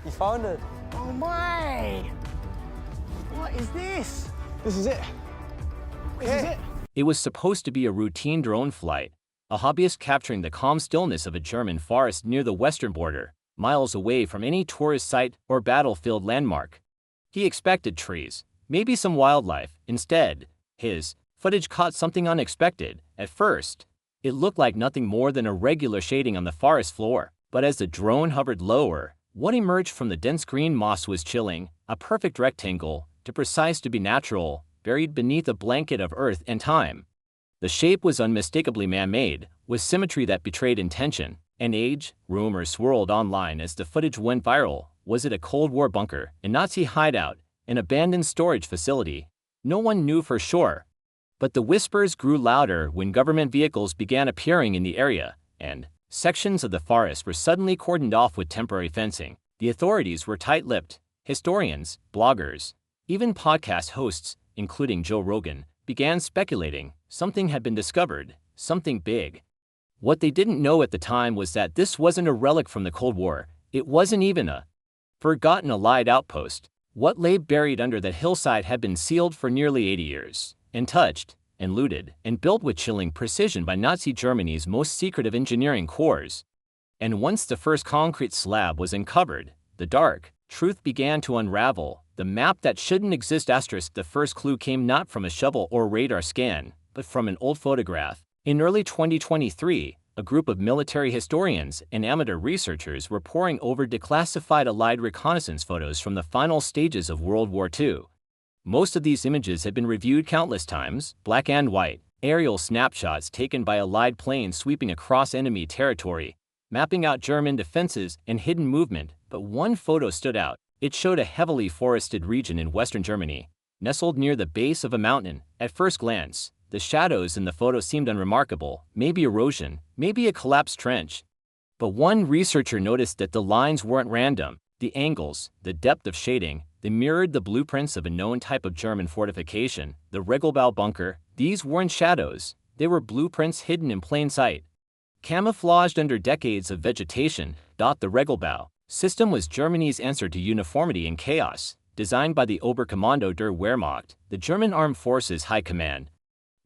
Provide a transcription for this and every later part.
You found it. Oh my! What is this? This is it. This is it. It was supposed to be a routine drone flight, a hobbyist capturing the calm stillness of a German forest near the western border, miles away from any tourist site or battlefield landmark. He expected trees, maybe some wildlife. Instead, his footage caught something unexpected. At first, it looked like nothing more than a regular shading on the forest floor, but as the drone hovered lower, what emerged from the dense green moss was chilling, a perfect rectangle, too precise to be natural, buried beneath a blanket of earth and time. The shape was unmistakably man-made, with symmetry that betrayed intention and age. Rumors swirled online as the footage went viral. Was it a Cold War bunker, a Nazi hideout, an abandoned storage facility? No one knew for sure. But the whispers grew louder when government vehicles began appearing in the area, and sections of the forest were suddenly cordoned off with temporary fencing. The authorities were tight-lipped. Historians, bloggers, even podcast hosts, including Joe Rogan, began speculating something had been discovered, something big. What they didn't know at the time was that this wasn't a relic from the Cold War. It wasn't even a forgotten Allied outpost. What lay buried under that hillside had been sealed for nearly 80 years, untouched, and looted, and built with chilling precision by Nazi Germany's most secretive engineering corps. And once the first concrete slab was uncovered, the dark truth began to unravel. The map that shouldn't exist *. The first clue came not from a shovel or radar scan, but from an old photograph. In early 2023, a group of military historians and amateur researchers were poring over declassified Allied reconnaissance photos from the final stages of World War II. Most of these images had been reviewed countless times, black and white, aerial snapshots taken by Allied planes sweeping across enemy territory, mapping out German defenses and hidden movement. But one photo stood out. It showed a heavily forested region in western Germany, nestled near the base of a mountain. At first glance, the shadows in the photo seemed unremarkable, maybe erosion, maybe a collapsed trench. But one researcher noticed that the lines weren't random. The angles, the depth of shading, they mirrored the blueprints of a known type of German fortification, the Regelbau bunker. These weren't shadows, they were blueprints hidden in plain sight, camouflaged under decades of vegetation. The Regelbau system was Germany's answer to uniformity and chaos, designed by the Oberkommando der Wehrmacht, the German Armed Forces High Command.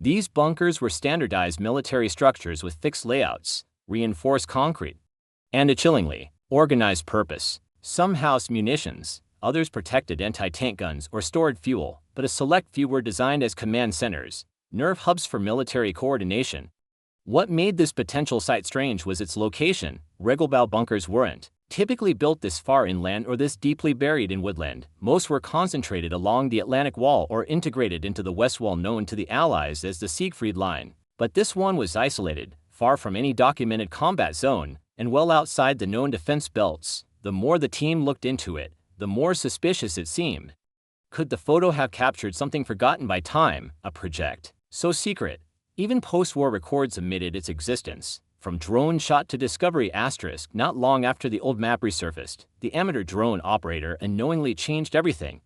These bunkers were standardized military structures with fixed layouts, reinforced concrete, and a chillingly organized purpose. Some housed munitions, others protected anti-tank guns or stored fuel, but a select few were designed as command centers, nerve hubs for military coordination. What made this potential site strange was its location. Regelbau bunkers weren't typically built this far inland or this deeply buried in woodland. Most were concentrated along the Atlantic Wall or integrated into the West Wall, known to the Allies as the Siegfried Line. But this one was isolated, far from any documented combat zone, and well outside the known defense belts. The more the team looked into it, the more suspicious it seemed. Could the photo have captured something forgotten by time, a project so secret? Even post-war records admitted its existence. From drone shot to discovery *. Not long after the old map resurfaced, the amateur drone operator unknowingly changed everything.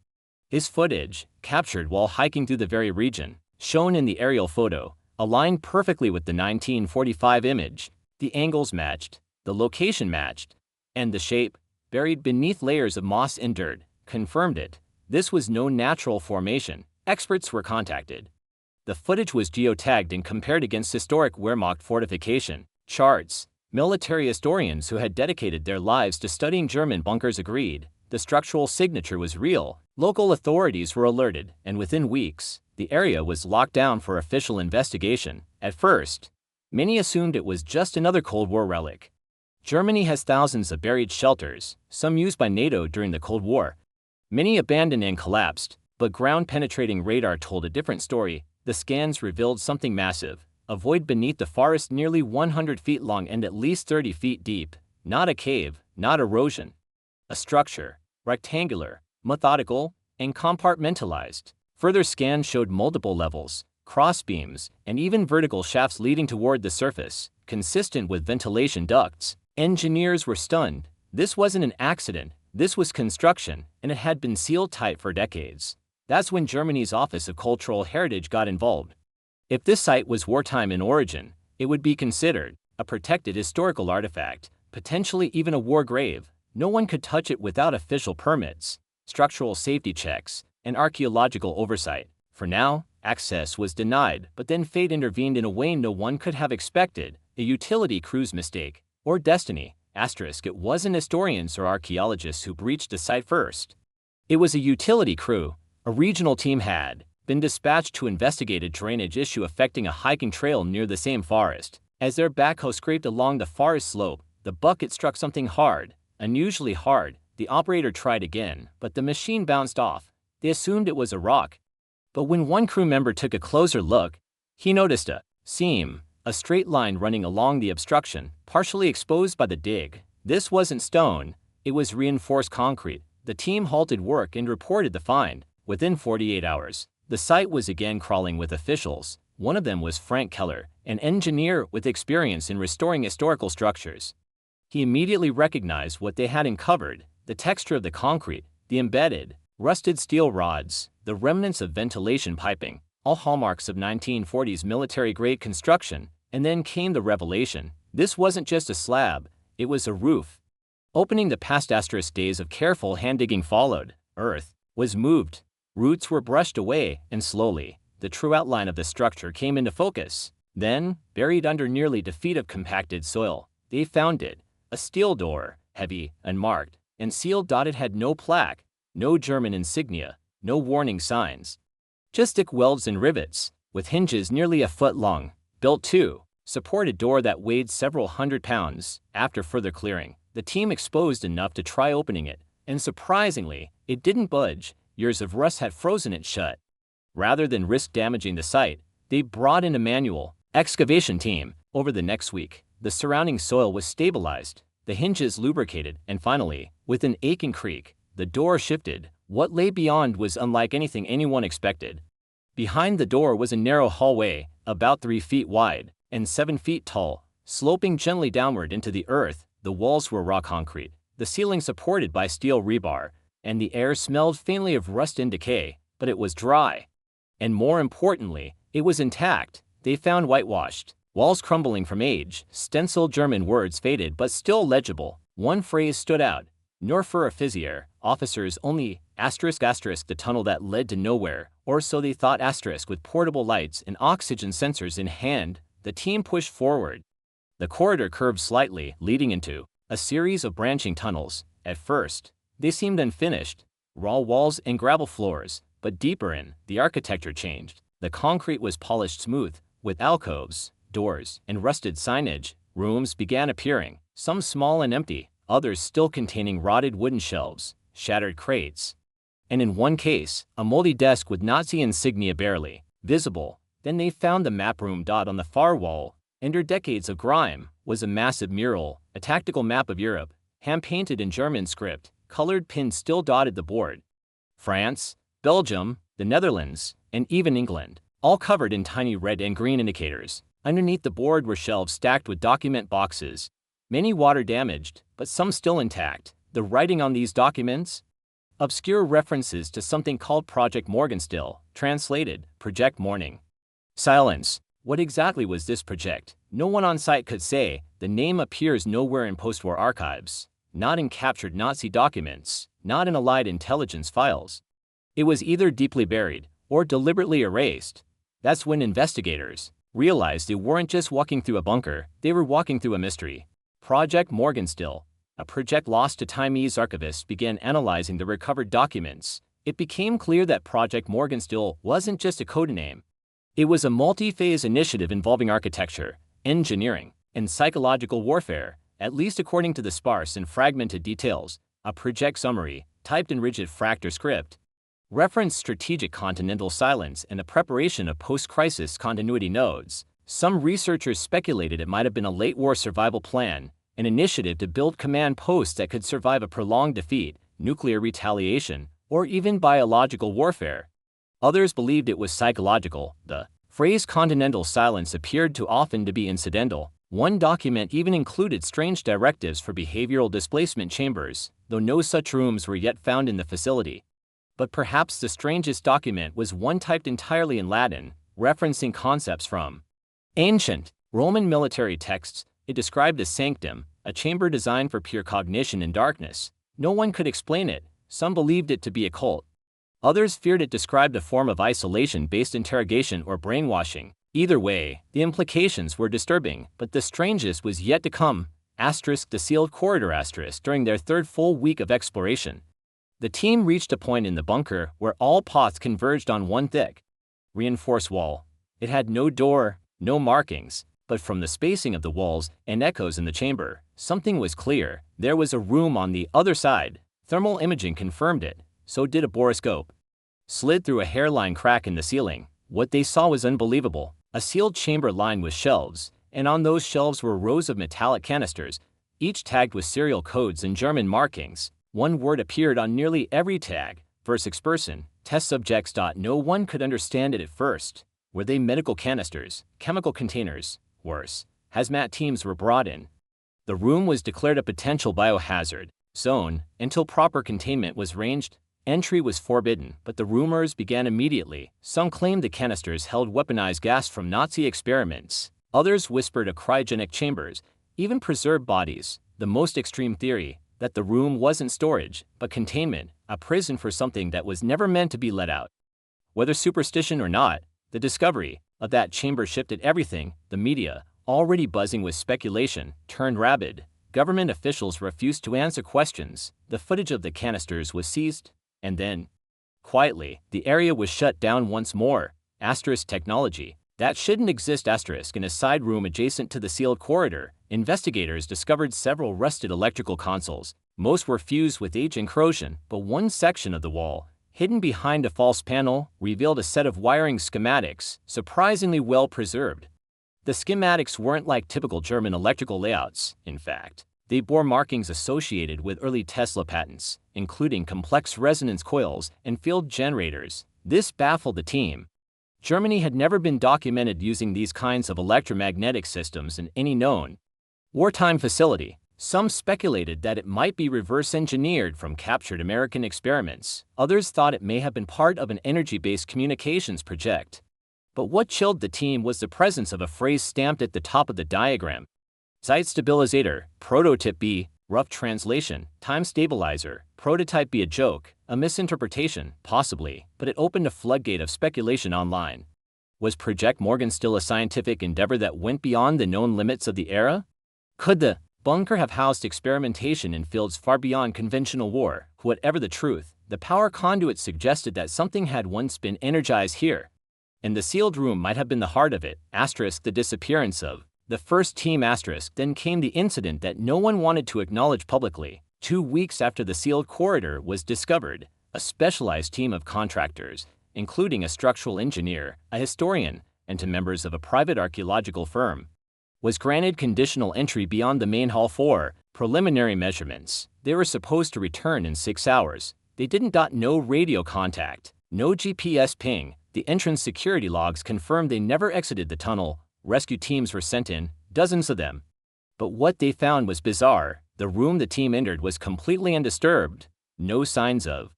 His footage, captured while hiking through the very region, shown in the aerial photo, aligned perfectly with the 1945 image. The angles matched, the location matched, and the shape, buried beneath layers of moss and dirt, confirmed it. This was no natural formation. Experts were contacted. The footage was geotagged and compared against historic Wehrmacht fortification charts. Military historians who had dedicated their lives to studying German bunkers agreed the structural signature was real. Local authorities were alerted, and within weeks, the area was locked down for official investigation. At first, many assumed it was just another Cold War relic. Germany has thousands of buried shelters, some used by NATO during the Cold War. Many abandoned and collapsed, but ground-penetrating radar told a different story. The scans revealed something massive, a void beneath the forest nearly 100 feet long and at least 30 feet deep. Not a cave, not erosion. A structure, rectangular, methodical, and compartmentalized. Further scans showed multiple levels, crossbeams, and even vertical shafts leading toward the surface, consistent with ventilation ducts. Engineers were stunned. This wasn't an accident, this was construction, and it had been sealed tight for decades. That's when Germany's Office of Cultural Heritage got involved. If this site was wartime in origin, it would be considered a protected historical artifact, potentially even a war grave. No one could touch it without official permits, structural safety checks, and archaeological oversight. For now, access was denied, but then fate intervened in a way no one could have expected, a utility crew's mistake, or destiny. It wasn't historians or archaeologists who breached the site first. It was a utility crew. A regional team had been dispatched to investigate a drainage issue affecting a hiking trail near the same forest. As their backhoe scraped along the forest slope, the bucket struck something hard, unusually hard. The operator tried again, but the machine bounced off. They assumed it was a rock. But when one crew member took a closer look, he noticed a seam, a straight line running along the obstruction, partially exposed by the dig. This wasn't stone, it was reinforced concrete. The team halted work and reported the find. Within 48 hours, the site was again crawling with officials. One of them was Frank Keller, an engineer with experience in restoring historical structures. He immediately recognized what they had uncovered: the texture of the concrete, the embedded, rusted steel rods, the remnants of ventilation piping, all hallmarks of 1940s military-grade construction. And then came the revelation. This wasn't just a slab, it was a roof. Opening the past days of careful hand-digging followed. Earth was moved. Roots were brushed away, and slowly, the true outline of the structure came into focus. Then, buried under nearly 2 feet of compacted soil, they found it. A steel door, heavy, unmarked, and sealed. It had no plaque, no German insignia, no warning signs. Just thick welds and rivets, with hinges nearly a foot long. Built to support a door that weighed several hundred pounds. After further clearing, the team exposed enough to try opening it, and surprisingly, it didn't budge. Years of rust had frozen it shut. Rather than risk damaging the site, they brought in a manual excavation team. Over the next week, the surrounding soil was stabilized, the hinges lubricated, and finally, with an aching creak, the door shifted. What lay beyond was unlike anything anyone expected. Behind the door was a narrow hallway, about 3 feet wide and 7 feet tall, sloping gently downward into the earth. The walls were raw concrete, the ceiling supported by steel rebar, and the air smelled faintly of rust and decay, but it was dry. And more importantly, it was intact. They found whitewashed walls crumbling from age, stenciled German words faded but still legible. One phrase stood out: "Nur für Offizier, officers only, ***, the tunnel that led to nowhere," or so they thought. With portable lights and oxygen sensors in hand, the team pushed forward. The corridor curved slightly, leading into a series of branching tunnels. At first, they seemed unfinished, raw walls and gravel floors, but deeper in, the architecture changed. The concrete was polished smooth, with alcoves, doors, and rusted signage. Rooms began appearing, some small and empty, others still containing rotted wooden shelves, shattered crates, and in one case, a moldy desk with Nazi insignia barely visible. Then they found the map room. On the far wall, under decades of grime, was a massive mural, a tactical map of Europe, hand-painted in German script. Colored pins still dotted the board. France, Belgium, the Netherlands, and even England, all covered in tiny red and green indicators. Underneath the board were shelves stacked with document boxes, many water damaged, but some still intact. The writing on these documents? Obscure references to something called Projekt Morgenstille, translated, Project Morning. Silence. What exactly was this project? No one on site could say. The name appears nowhere in post-war archives, not in captured Nazi documents, not in Allied intelligence files. It was either deeply buried or deliberately erased. That's when investigators realized they weren't just walking through a bunker, they were walking through a mystery. Projekt Morgenstille, a project lost to Time's archivists, began analyzing the recovered documents. It became clear that Projekt Morgenstille wasn't just a code name. It was a multi-phase initiative involving architecture, engineering, and psychological warfare, at least according to the sparse and fragmented details. A project summary, typed in rigid fractal script, referenced strategic continental silence and the preparation of post-crisis continuity nodes. Some researchers speculated it might have been a late-war survival plan, an initiative to build command posts that could survive a prolonged defeat, nuclear retaliation, or even biological warfare. Others believed it was psychological. The phrase continental silence appeared too often to be incidental. One document even included strange directives for behavioral displacement chambers, though no such rooms were yet found in the facility. But perhaps the strangest document was one typed entirely in Latin, referencing concepts from ancient Roman military texts. It described the sanctum, a chamber designed for pure cognition in darkness. No one could explain it. Some believed it to be a cult. Others feared it described a form of isolation-based interrogation or brainwashing. Either way, the implications were disturbing, but the strangest was yet to come. The sealed corridor during their third full week of exploration. The team reached a point in the bunker where all paths converged on one thick, reinforced wall. It had no door, no markings, but from the spacing of the walls and echoes in the chamber, something was clear. There was a room on the other side. Thermal imaging confirmed it, so did a borescope. Slid through a hairline crack in the ceiling. What they saw was unbelievable. A sealed chamber lined with shelves, and on those shelves were rows of metallic canisters, each tagged with serial codes and German markings. One word appeared on nearly every tag, Versuchsperson, test subjects. No one could understand it at first. Were they medical canisters, chemical containers? Worse, hazmat teams were brought in. The room was declared a potential biohazard zone until proper containment was arranged. Entry was forbidden, but the rumors began immediately. Some claimed the canisters held weaponized gas from Nazi experiments. Others whispered of cryogenic chambers, even preserved bodies. The most extreme theory, that the room wasn't storage, but containment, a prison for something that was never meant to be let out. Whether superstition or not, the discovery of that chamber shifted everything. The media, already buzzing with speculation, turned rabid. Government officials refused to answer questions. The footage of the canisters was seized, and then, quietly, the area was shut down once more. Technology that shouldn't exist. In a side room adjacent to the sealed corridor, investigators discovered several rusted electrical consoles. Most were fused with age and corrosion, but one section of the wall, hidden behind a false panel, revealed a set of wiring schematics, surprisingly well preserved. The schematics weren't like typical German electrical layouts. In fact, they bore markings associated with early Tesla patents, including complex resonance coils and field generators. This baffled the team. Germany had never been documented using these kinds of electromagnetic systems in any known wartime facility. Some speculated that it might be reverse-engineered from captured American experiments. Others thought it may have been part of an energy-based communications project. But what chilled the team was the presence of a phrase stamped at the top of the diagram. Zeitstabilisator, Prototype B, rough translation, time stabilizer, prototype be a joke, a misinterpretation, possibly, but it opened a floodgate of speculation online. Was Projekt Morgenstille a scientific endeavor that went beyond the known limits of the era? Could the bunker have housed experimentation in fields far beyond conventional war? Whatever the truth, the power conduit suggested that something had once been energized here. And the sealed room might have been the heart of it. The disappearance of the first team. Then came the incident that no one wanted to acknowledge publicly. 2 weeks after the sealed corridor was discovered, a specialized team of contractors, including a structural engineer, a historian, and 2 members of a private archaeological firm, was granted conditional entry beyond the main hall for preliminary measurements. They were supposed to return in 6 hours. They didn't. No radio contact, no GPS ping. The entrance security logs confirmed they never exited the tunnel. Rescue teams were sent in, dozens of them. But what they found was bizarre. The room the team entered was completely undisturbed. No signs of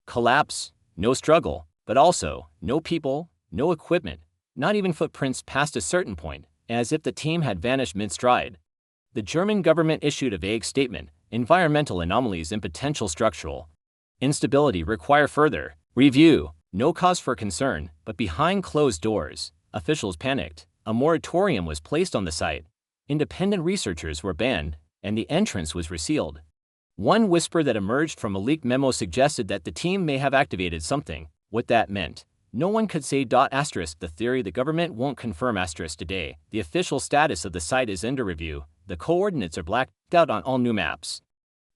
collapse, no struggle, but also no people, no equipment, not even footprints past a certain point, as if the team had vanished mid-stride. The German government issued a vague statement: environmental anomalies and potential structural instability require further review. No cause for concern, but behind closed doors, officials panicked. A moratorium was placed on the site. Independent researchers were banned, and the entrance was resealed. One whisper that emerged from a leaked memo suggested that the team may have activated something. What that meant, no one could say. The theory the government won't confirm. Today, the official status of the site is under review. The coordinates are blacked out on all new maps.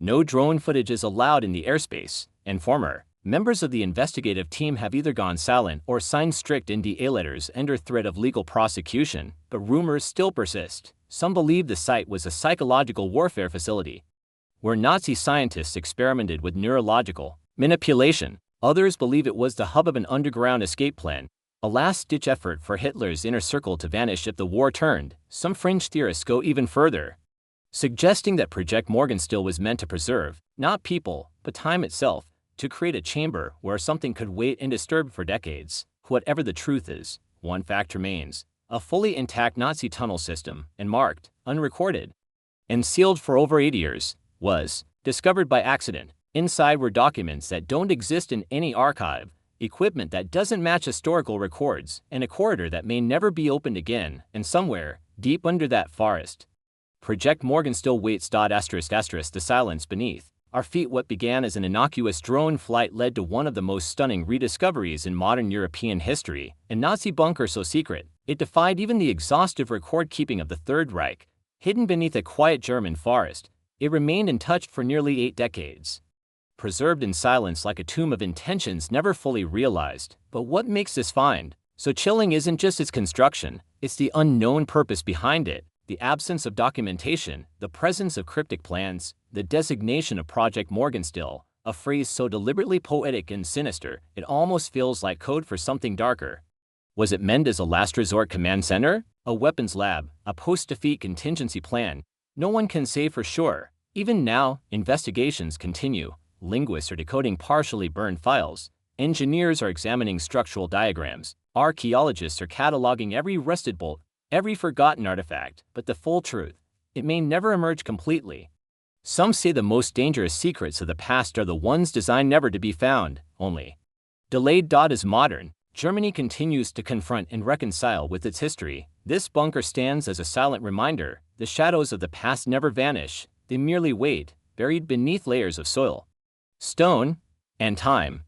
No drone footage is allowed in the airspace, and former members of the investigative team have either gone silent or signed strict NDA letters under threat of legal prosecution, but rumors still persist. Some believe the site was a psychological warfare facility, where Nazi scientists experimented with neurological manipulation. Others believe it was the hub of an underground escape plan, a last-ditch effort for Hitler's inner circle to vanish if the war turned. Some fringe theorists go even further, suggesting that Projekt Morgenstille was meant to preserve, not people, but time itself, to create a chamber where something could wait undisturbed for decades. Whatever the truth is, one fact remains: a fully intact Nazi tunnel system, and marked, unrecorded, and sealed for over 8 years, was Discovered by accident, inside were documents that don't exist in any archive, equipment that doesn't match historical records, and a corridor that may never be opened again, and somewhere, deep under that forest. Projekt Morgenstille waits. The silence beneath our feet. What began as an innocuous drone flight led to one of the most stunning rediscoveries in modern European history, a Nazi bunker so secret, it defied even the exhaustive record-keeping of the Third Reich. Hidden beneath a quiet German forest, it remained untouched for nearly 8 decades. Preserved in silence like a tomb of intentions never fully realized. But what makes this find so chilling isn't just its construction, it's the unknown purpose behind it. The absence of documentation, the presence of cryptic plans, the designation of Projekt Morgenstille, a phrase so deliberately poetic and sinister, it almost feels like code for something darker. Was it meant as a last resort command center, a weapons lab, a post-defeat contingency plan? No one can say for sure. Even now, investigations continue. Linguists are decoding partially burned files. Engineers are examining structural diagrams. Archaeologists are cataloging every rusted bolt, every forgotten artifact, but the full truth, it may never emerge completely. Some say the most dangerous secrets of the past are the ones designed never to be found, only delayed. As modern Germany continues to confront and reconcile with its history, this bunker stands as a silent reminder. The shadows of the past never vanish, they merely wait, buried beneath layers of soil, stone, and time.